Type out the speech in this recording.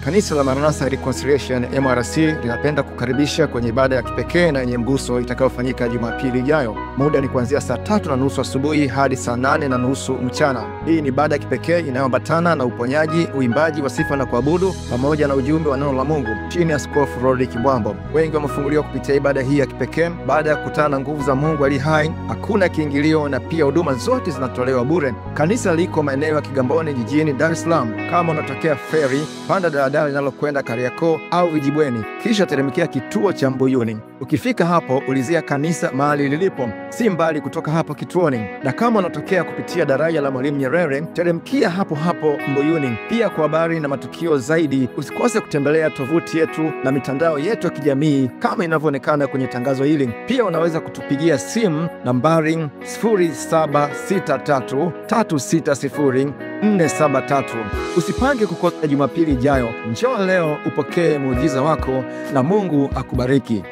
Kanisa la Maranatha Reconciliation MRC linapenda kukaribisha kwenye ibada ya kipekee na yenye mguso itakayofanyika Jumapili ijayo. Muda ni kuanzia saa 3:30 asubuhi hadi saa 8:30 mchana. Hii ni ibada ya kipekee inayoambatana na uponyaji, uimbaji wa sifa na kuabudu pamoja na ujumbe wa neno la Mungu chini ya Askofu Rodrick Mbwambo. Wengi wamefunguliwa kupitia ibada hii ya kipekee baada ya kukutana na nguvu za Mungu aliye hai. Hakuna kiingilio na pia huduma zote zinatolewa bure. Kanisa liko maeneo ya Kigamboni jijini Dar es Salaam. Kama unatokea Ferry, panda daladala linalokwenda Kariakoo au Vijibweni, kisha teremkia kituo cha Mbuyuni. Ukifika hapo, ulizia kanisa mahali lilipo, si mbali kutoka hapo kituoni. Na kama unatokea kupitia daraja la Mwalimu Nyerere, teremkia hapo hapo Mbuyuni. Pia kwa habari na matukio zaidi, usikose kutembelea tovuti yetu na mitandao yetu ya kijamii kama inavyoonekana kwenye tangazo hili. Pia unaweza kutupigia simu nambari 0763360473. Usipange kukosa Jumapili ijayo. Njoo leo upokee muujiza wako na Mungu akubariki.